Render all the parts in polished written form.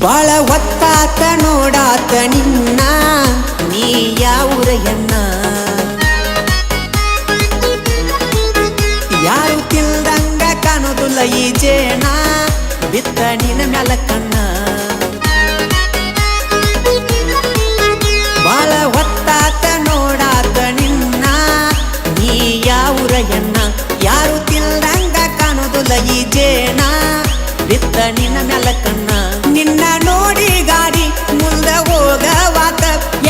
ಬಾಳ ಒತ್ತಾತ ನೋಡಾತ ನಿನ್ನ ನೀ ಯಾವೂರ ಹೆಣ್ಣ ಯಾರು ತಿಳ್ದಂಗ ಕಾಣೋದಿಲ್ಲ ಈ ಜೇನ ಬಿತ್ತ ನಿನ್ನ ಮ್ಯಾಲ ಕಣ್ಣ ಬಾಳ ಒತ್ತಾತ ನೋಡಾತ ನಿನ್ನ ನೀ ಯಾವೂರ ಹೆಣ್ಣ ಯಾರು ತಿಳ್ದಂಗ ಕಾಣೋದಿಲ್ಲ ಈ ಜೇನ ಬಿತ್ತ ನಿನ್ನ ಮ್ಯಾಲ ಕಣ್ಣ ನಿನ್ನ ನೋಡಿ ಗಾಡಿ ಮುಂದ ಹೋಗವಾತ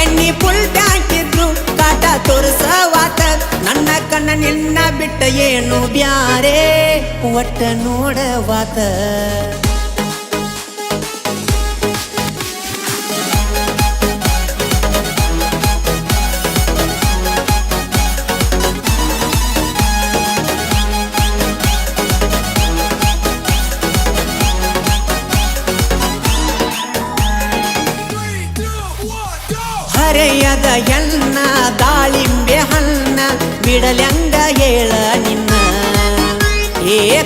ಎಣ್ಣಿ ಫುಲ್ ಟ್ಯಾಂಕ್ ಇದ್ರು ಕಾಟ ತೋರಿಸವಾತ ನನ್ನ ಕಣ್ಣ ನಿನ್ನ ಬಿಟ್ಟ ಏನು ಬ್ಯಾರೆ ಒಟ್ಟ ನೋಡವಾತ ಹರೆಯದ ಹೆಣ್ಣ ದಾಳಿಂಬೆ ಹಣ್ಣ ಬಿಡಲೆಂಗ ಹೇಳ ನಿನ್ನ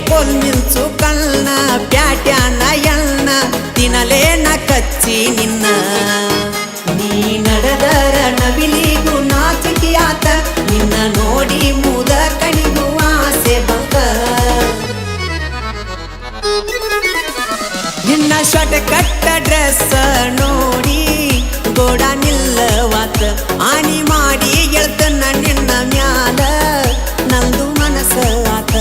ಕೊಲ್ಮಿನ್ಸು ಕಣ್ಣ ಪ್ಯಾಟ್ಯಾನ ಎಣ್ಣ ತಿನ್ನಲೇನ ಕಚ್ಚಿ ನಿನ್ನ ನೀ ನಡೆದರ ನವಿಲಿಗೂ ನಾಚಿಕೆಯಾತ ನಿನ್ನ ನೋಡಿ ಮುದ ಕಣಿಗೂ ಆಸೆ ಬಂತ ನಿನ್ನ ಶರ್ಟ್ ಕಟ್ಟ ಡ್ರೆಸ್ ನೋಡಿ ಗೋಡ ನಿಲ್ಲವಾತ ಆನಿ ಮಾಡಿ ಗೆಳ್ತನ ನಿನ್ನ ಮ್ಯಾಲ ನಂದು ಮನಸ್ಸ ಆತ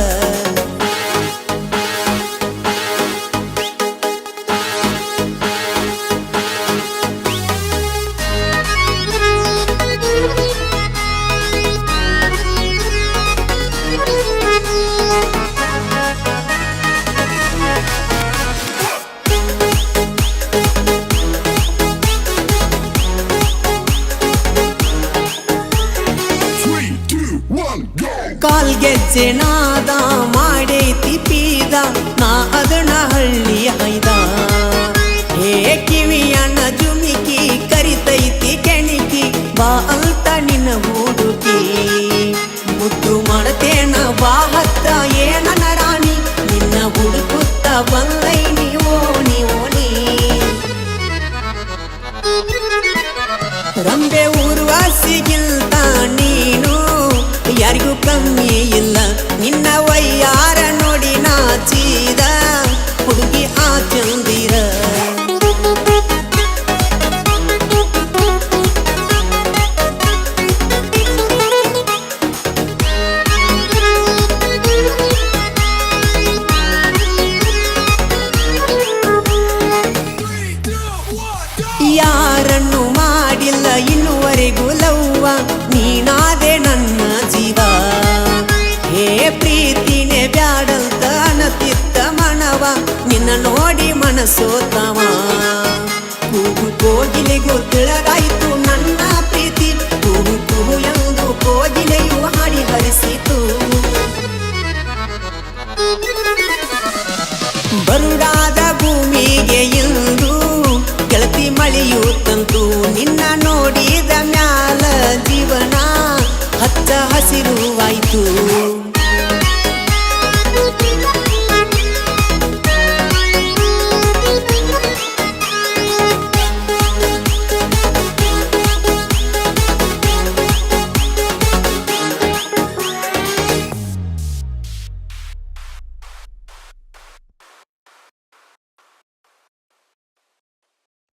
ಕಾಲ್ಗೆಜ್ಜೆ ನಾದ ಮಾಡೈತಿ ಪೀದ ನಾ ಅದನ್ನ ಹಳ್ಳಿ ಹೈದ ಕಿವಿಯನ್ನ ಜುಮಿಕಿ ಕರಿತೈತಿ ಕೆಣಿಕಿ ಬಾ ಅಂತ ನಿನ್ನ ಹುಡುಕಿ ಮುದ್ದು ಮಾಡತೇನ ಬಾ ಹತ್ತ ಏನನ ರಾಣಿ ನಿನ್ನ ಹುಡುಕುತ್ತ ಬಂದೈ ಓಣಿ ಓಣಿ ರಂಬೆ ಊರ್ವಾಸಿಗಿಲ್ತ ನೀನು ಯಾರಿಗೂ ಕಮ್ಮಿ ಇಲ್ಲ ನಿನ್ನ ವಯ್ಯಾರ ನೋಡಿ ನಾಚಿದ ಹುಡುಗಿ ಆ ಚಂದಿರ ಯಾರನ್ನು ಮಾಡಿಲ್ಲ ಇನ್ನುವರೆಗೂ ಲವ್ವ ನೀನಾದೆ ನನ್ನ ಜೀವ ಪ್ರೀತಿನೇ ಬ್ಯಾಡಂತ ಅನತಿತ್ತ ಮನವ ನಿನ್ನ ನೋಡಿ ಮನಸೋತವ ಕೂಗು ಕೋಗಿಲೆಗೂ ತಿಳಗಾಯಿತು ನನ್ನ ಪ್ರೀತಿ ಕೂಗು ಕೂಗು ಎಂದು ಕೋಗಿಲೆಯು ಹಾಡಿ ಹರಿಸಿತು ಬರುಡಾದ ಭೂಮಿಗೆ ಎಂದು ಗೆಳತಿ ಮಳೆಯು ತಂತು ನಿನ್ನ ನೋಡಿದ ಮ್ಯಾಲ ಜೀವನ ಹಚ್ಚ ಹಸಿರು